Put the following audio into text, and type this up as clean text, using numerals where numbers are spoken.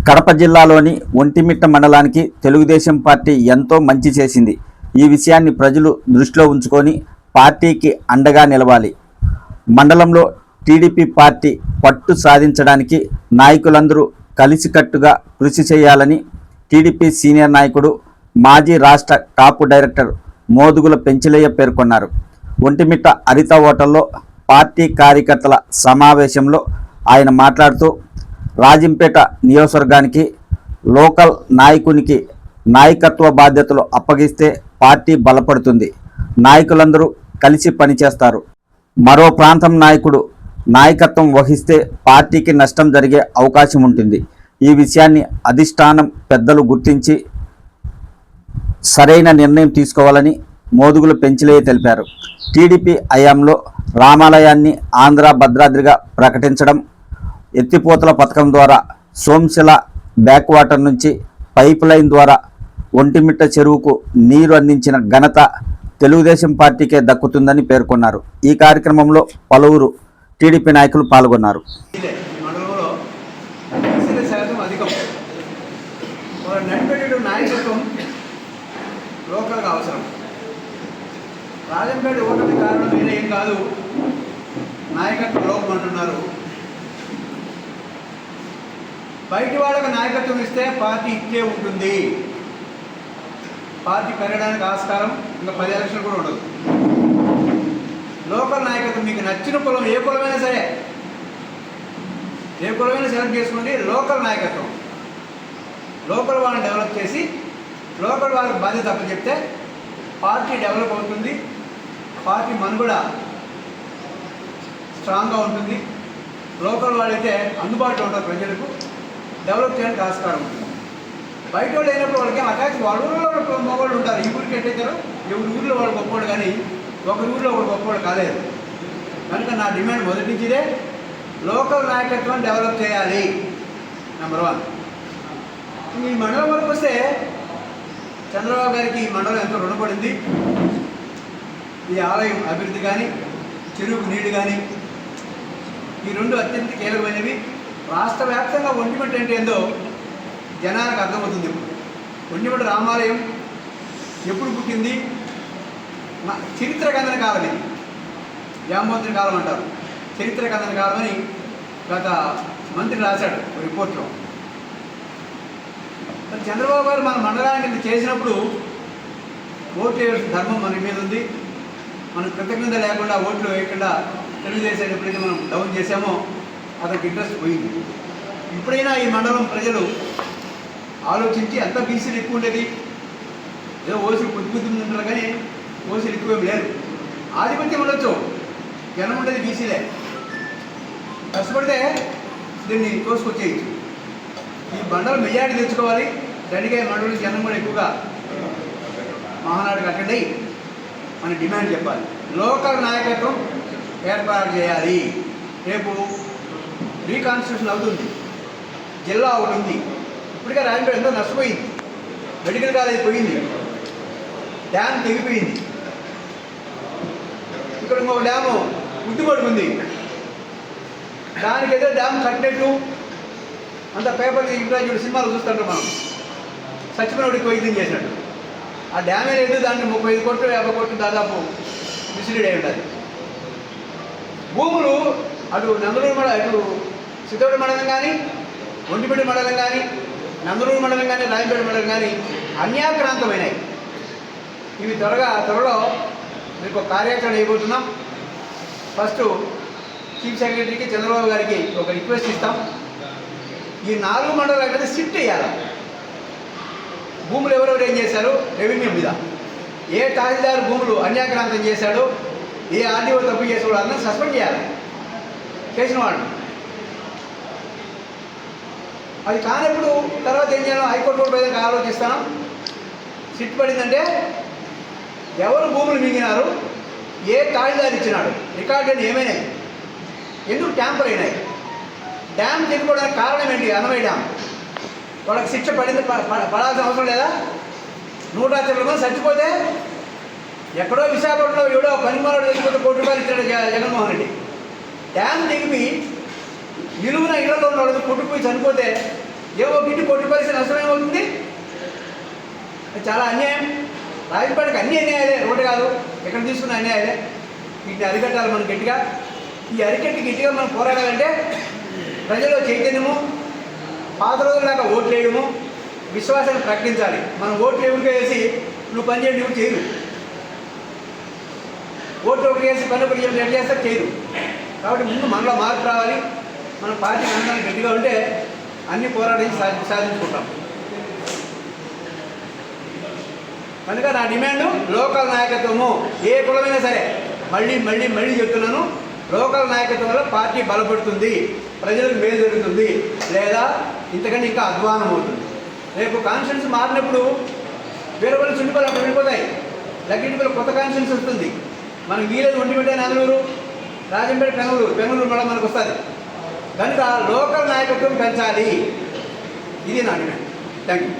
కడప జిల్లాలోని ఒంటిమిట్ట మండలానికి తెలుగుదేశం పార్టీ ఎంతో మంచి చేసింది. ఈ విషయాన్ని ప్రజలు దృష్టిలో ఉంచుకొని పార్టీకి అండగా నిలవాలి. మండలంలో టీడీపీ పార్టీ పట్టు సాధించడానికి నాయకులందరూ కలిసికట్టుగా కృషి చేయాలని టీడీపీ సీనియర్ నాయకుడు, మాజీ రాష్ట్ర టాప్ డైరెక్టర్ మోదుగుల పెంచలయ్య పేర్కొన్నారు. ఒంటిమిట్ట హరిత హోటల్లో పార్టీ కార్యకర్తల సమావేశంలో ఆయన మాట్లాడుతూ, రాజంపేట నియోజకవర్గానికి లోకల్ నాయకునికి నాయకత్వ బాధ్యతలు అప్పగిస్తే పార్టీ బలపడుతుంది. నాయకులందరూ కలిసి పనిచేస్తారు. మరో ప్రాంతం నాయకుడు నాయకత్వం వహిస్తే పార్టీకి నష్టం జరిగే అవకాశం ఉంటుంది. ఈ విషయాన్ని అధిష్టానం పెద్దలు గుర్తించి సరైన నిర్ణయం తీసుకోవాలని మోదుగుల పెంచలయ్య తెలిపారు. టీడీపీ హయాంలో రామాలయాన్ని ఆంధ్ర భద్రాద్రిగా ప్రకటించడం, ఎత్తిపోతల పథకం ద్వారా సోంశిల బ్యాక్ వాటర్ నుంచి పైప్ లైన్ ద్వారా ఒంటిమిట్ట చెరువుకు నీరు అందించిన ఘనత తెలుగుదేశం పార్టీకే దక్కుతుందని పేర్కొన్నారు. ఈ కార్యక్రమంలో పలువురు టీడీపీ నాయకులు పాల్గొన్నారు. రాజంపేట ఓటమి కారణం వేరే ఏం కాదు, నాయకత్వ లోపం అంటున్నారు. బయటి వాళ్ళకి నాయకత్వం ఇస్తే పార్టీ ఇచ్చే ఉంటుంది. పార్టీ పెరగడానికి ఆస్కారం ఇంకా 10 ఎలక్షన్లు కూడా ఉండదు. లోకల్ నాయకత్వం మీకు నచ్చిన కులం, ఏ కులమైనా సరే, ఏ కులమైనా సెలెక్ట్ చేసుకోండి. లోకల్ నాయకత్వం, లోకల్ వాళ్ళని డెవలప్ చేసి లోకల్ వాళ్ళకి బాధ్యత అప్పచెప్తే పార్టీ డెవలప్ అవుతుంది. పార్టీ మనుగడ స్ట్రాంగ్గా ఉంటుంది. లోకల్ వాళ్ళైతే అందుబాటులో ఉంటారు, ప్రజలకు డెవలప్ చేయడానికి ఆస్కారం ఉంటుంది. బయట వాళ్ళు అయినప్పుడు వాళ్ళకి అటాచ్, వాళ్ళ ఊళ్ళో మగవాళ్ళు ఉంటారు. ఈ ఊరికి ఎట్టయితారు, ఎవరి ఊళ్ళో వాళ్ళు గొప్పవాడు, కానీ ఒకరి ఊళ్ళో ఒకరు గొప్పవాడు కాలేదు. కనుక నా డిమాండ్ మొదటి నుంచిదే, లోకల్ నాయకత్వం డెవలప్ చేయాలి. నెంబర్ 1. ఈ మండలం వరకు వస్తే చంద్రబాబు గారికి ఈ మండలం ఎంతో రుణపడింది. ఈ ఆలయం అభివృద్ధి కానీ, చెరువుకు నీళ్లు కానీ, ఈ రెండు అత్యంత కీలకమైనవి. రాష్ట్ర వ్యాప్తంగా ఒంటిమిట్ట అంటే ఏందో జనానికి అర్థమవుతుంది. ఇప్పుడు ఒంటిమిట్ట రామాలయం ఎప్పుడు పుట్టింది? చరిత్ర కందన కాలం, ఇది జాంబవంతుని కాలం అంటారు. చరిత్ర కందన కాలం అని గత మంత్రి రాశాడు రిపోర్ట్లో. చంద్రబాబు గారు మన మండలానికి ఇంత చేసినప్పుడు ఓట్లు వేయాల్సిన ధర్మం మన మీద ఉంది. మనం కృతజ్ఞత లేకుండా ఓట్లు వేయకుండా తెలుగుదేశం ఎప్పుడైతే మనం డౌన్ చేశామో అతనికి ఇంట్రెస్ట్ పోయింది. ఇప్పుడైనా ఈ మండలం ప్రజలు ఆలోచించి, అంత బీసీలు ఎక్కువ ఉండేది, ఏదో ఓసీలు కొద్ది ఉంటారు కానీ ఓసీలు ఎక్కువ లేరు. ఆధిపత్యం ఉండొచ్చు, జనం ఉండేది బీసీలే. కష్టపడితే దీన్ని తోసుకొచ్చేయచ్చు. ఈ మండలం మెజారిటీ తెచ్చుకోవాలి. దండిగా మండలం జనం కూడా ఎక్కువగా మహానాడుకి అటెండ్ అయ్యి మన డిమాండ్ చెప్పాలి. లోకల్ నాయకత్వం ఏర్పాటు చేయాలి. రేపు రీకాన్స్టిట్యూషన్ అవుతుంది, జిల్లా ఒకటి ఉంది. ఇప్పటికే రాజంపేట ఎంతో నష్టపోయింది. మెడికల్ కాలేజ్ పోయింది, డ్యామ్ తెగిపోయింది. ఇక్కడ ఇంకొక డ్యాము ఉద్దుపడుకుంది. దానికి ఏదో డ్యామ్ కట్టినట్టు అంత పేపర్ ఇంట్రాక్టివ్ సినిమాలు చూస్తుంటాం మనం, సచ్చిపోయినోడికి వైద్యం చేసినట్టు. ఆ డ్యామే లేదు, దానికి 35 కోట్లు 50 కోట్లు దాదాపు మిస్లీడ్ అయి ఉంటుంది. భూములు అటు నందలూరు మండలం, అటు సిద్ధోడి మండలం కానీ, ఒంటిమిట్ట మండలం కానీ, నందలూరు మండలం కానీ, రాజంపేట మండలం కానీ అన్యాక్రాంతమైనాయి. ఇవి త్వరలో మీకు కార్యాచరణ అయిపోతున్నాం. ఫస్ట్ చీఫ్ సెక్రటరీకి, చంద్రబాబు గారికి ఒక రిక్వెస్ట్ ఇస్తాం. ఈ 4 మండలాల మీద షిఫ్ట్ చేయాలి. భూములు ఎవరెవరు ఏం చేశారు రెవెన్యూ మీద, ఏ తహసీల్దారు భూములు అన్యాక్రాంతం చేశాడు, ఏ ఆర్డీఓ తప్పు చేసేవాడు అందరూ సస్పెండ్ చేయాలి. చేసిన వాడు అది కానప్పుడు తర్వాత ఏం చేయాలో హైకోర్టు కూడా ఆలోచిస్తాను. సిట్ పడిందంటే ఎవరు భూములు మింగినారు, ఏ తహసీల్దారు ఇచ్చినాడు, రికార్డులు ఏమైనాయి, ఎందుకు ట్యాంపర్ అయినాయి, డ్యామ్ తెగిపోవడానికి కారణం ఏంటి, అన్నమయ్య డ్యామ్. వాళ్ళకి శిక్ష పడింది, పడాల్సిన అవసరం లేదా? 190 మంది చచ్చిపోతే ఎక్కడో విశాఖపట్నంలో ఎవడో పనిమారుడు చచ్చిపోతే ₹1 కోట్లు ఇచ్చాడు జగన్మోహన్ రెడ్డి. డ్యామ్ తెగిపి నిలువున ఇళ్లలో ఉన్న వాళ్ళకి కొట్టుకుపోయి చనిపోతే ఏవో గిట్టి కొట్టి పరిస్థితి నష్టమేమవుతుంది. చాలా అన్యాయం. రాజంపేటకి అన్ని అన్యాయాలే, ఒకటి కాదు, ఎక్కడ తీసుకున్న అన్యాయాలే. వీటిని అరికట్టాలి మనం గట్టిగా. ఈ అరికట్టి గట్టిగా మనం పోరాడాలంటే ప్రజల్లో చైతన్యము, పాత రోజులాగా ఓట్లు వేయడము, విశ్వాసాన్ని ప్రకటించాలి. మనం ఓట్లు ఎవరికో వేసి నువ్వు పని చేయండి ఎవరు చేయరు. ఓట్లు ఒకటి వేసి పని ఒకటి ఎట్లా చేస్తారు, చేయరు. కాబట్టి ముందు మనలో మార్పు రావాలి. మన పార్టీ అందరం గట్టిగా ఉంటే అన్ని పోరాడించి సాధించుకుంటాం. కనుక నా డిమాండ్ లోకల్ నాయకత్వము. ఏ కులమైనా సరే, మళ్ళీ చెప్తున్నాను, లోకల్ నాయకత్వం వల్ల పార్టీ బలపడుతుంది, ప్రజలకు మేలు జరుగుతుంది, లేదా ఇంతకంటే ఇంకా అధ్వానం అవుతుంది. రేపు కాన్స్టిట్యూన్స్ మారినప్పుడు వేరే వాళ్ళు చుట్టుపక్కల అక్కడ వెళ్ళిపోతాయి. లగ్గింటిపల్లి కొత్త కాన్స్టిట్యూన్స్ వస్తుంది. మనకి వీలేదు ఒంటిమిట్ట, నెదలూరు, రాజంపేట, బెంగళూరు మళ్ళీ మనకు వస్తుంది. కనుక లోకల్ నాయకత్వం పెంచాలి. ఇది నా డిమాండ్. Thank you.